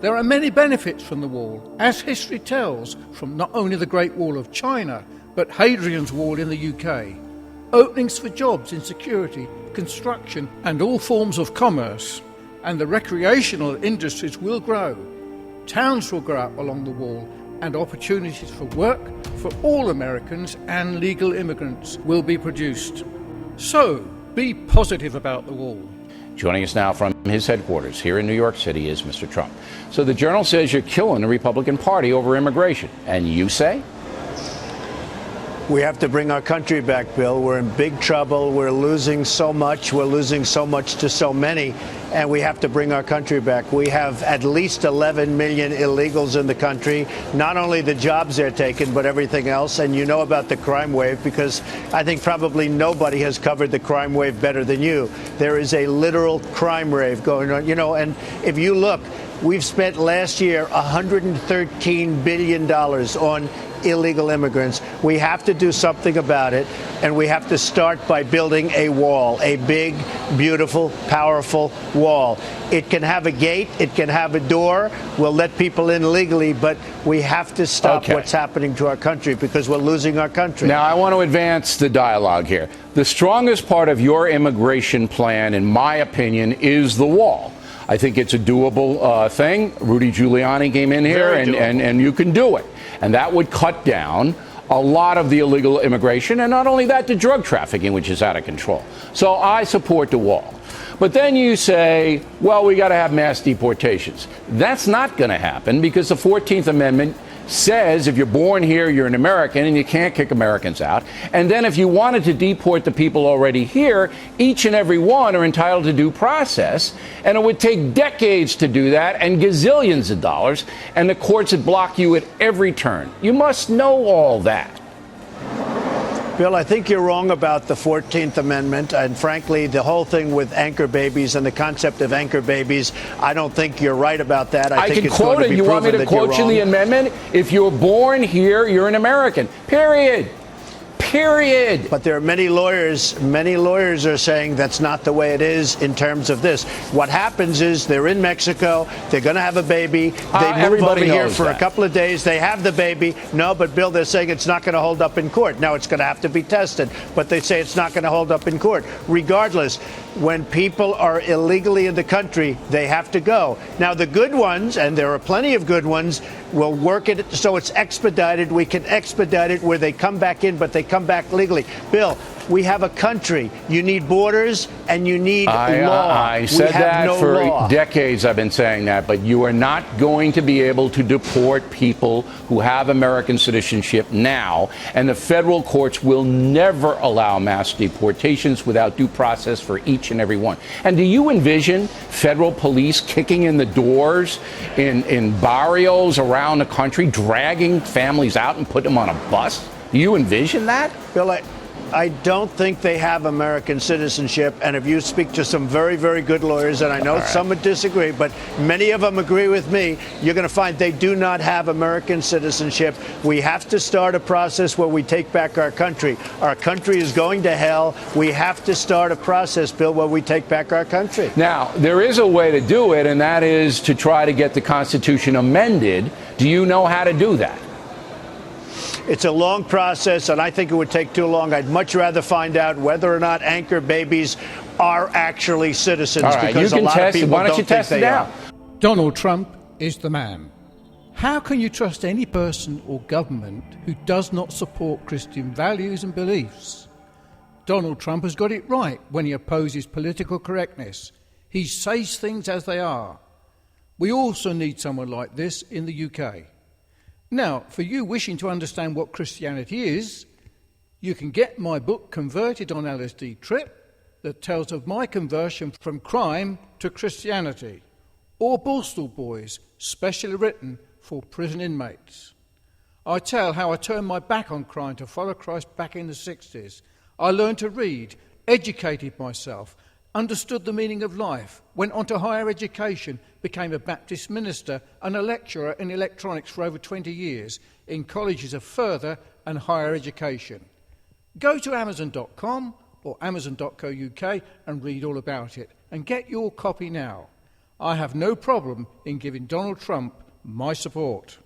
There are many benefits from the wall, as history tells, from not only the Great Wall of China, but Hadrian's Wall in the UK. Openings for jobs in security, construction and all forms of commerce. And the recreational industries will grow. Towns will grow up along the wall, and opportunities for work for all Americans and legal immigrants will be produced. So, be positive about the wall. Joining us now from his headquarters here in New York City is Mr. Trump. So the Journal says you're killing the Republican Party over immigration. And you say? We have to bring our country back, Bill. We're in big trouble. We're losing so much. We're losing so much to so many. And we have to bring our country back. We have at least 11 million illegals in the country. Not only the jobs they're taking, but everything else. And you know about the crime wave, because I think probably nobody has covered the crime wave better than you. There is a literal crime wave going on. You know, and if you look, we've spent last year $113 billion on illegal immigrants. We have to do something about it, and we have to start by building a wall, a big, beautiful, powerful wall. It can have a gate, it can have a door. We'll let people in legally, but we have to stop what's happening to our country, because we're losing our country. Now, I want to advance the dialogue here. The strongest part of your immigration plan, in my opinion, is the wall. I think it's a doable thing. Rudy Giuliani came in here, and you can do it. And that would cut down a lot of the illegal immigration, and not only that, the drug trafficking, which is out of control. So I support the wall. But then you say, well, we got to have mass deportations. That's not going to happen, because the 14th Amendment says if you're born here, you're an American, and you can't kick Americans out. And then if you wanted to deport the people already here, each and every one are entitled to due process. And it would take decades to do that and gazillions of dollars. And the courts would block you at every turn. You must know all that. Bill, I think you're wrong about the 14th Amendment, and frankly, the whole thing with anchor babies and the concept of anchor babies, I don't think you're right about that. I think can it's quote going to it. be You want me to quote you the amendment? If you're born here, you're an American. Period. Period. But there are many lawyers are saying that's not the way it is in terms of this. What happens is they're in Mexico, they're going to have a baby, they move over here for a couple of days, they have the baby. No, but Bill, they're saying it's not going to hold up in court. Now, it's going to have to be tested, but they say it's not going to hold up in court. Regardless, when people are illegally in the country, they have to go. Now, the good ones, and there are plenty of good ones, will work it so it's expedited. We can expedite it where they come back in, but they come back legally. Bill, we have a country. You need borders and you need law. I said that for decades. I've been saying that, but you are not going to be able to deport people who have American citizenship now, and the federal courts will never allow mass deportations without due process for each and every one. And do you envision federal police kicking in the doors in barrios around the country, dragging families out and putting them on a bus? Do you envision that? Bill, I don't think they have American citizenship. And if you speak to some very, very good lawyers, and I know some would disagree, but many of them agree with me, you're going to find they do not have American citizenship. We have to start a process where we take back our country. Our country is going to hell. We have to start a process, Bill, where we take back our country. Now, there is a way to do it, and that is to try to get the Constitution amended. Do you know how to do that? It's a long process, and I think it would take too long. I'd much rather find out whether or not anchor babies are actually citizens. All right, because you can a lot test of it. people Why don't you test it out? Donald Trump is the man. How can you trust any person or government who does not support Christian values and beliefs? Donald Trump has got it right when he opposes political correctness. He says things as they are. We also need someone like this in the UK. Now, for you wishing to understand what Christianity is, you can get my book, Converted on LSD Trip, that tells of my conversion from crime to Christianity, or Borstal Boys, specially written for prison inmates. I tell how I turned my back on crime to follow Christ back in the 60s. I learned to read, educated myself, understood the meaning of life, went on to higher education, became a Baptist minister and a lecturer in electronics for over 20 years in colleges of further and higher education. Go to Amazon.com or Amazon.co.uk and read all about it, and get your copy now. I have no problem in giving Donald Trump my support.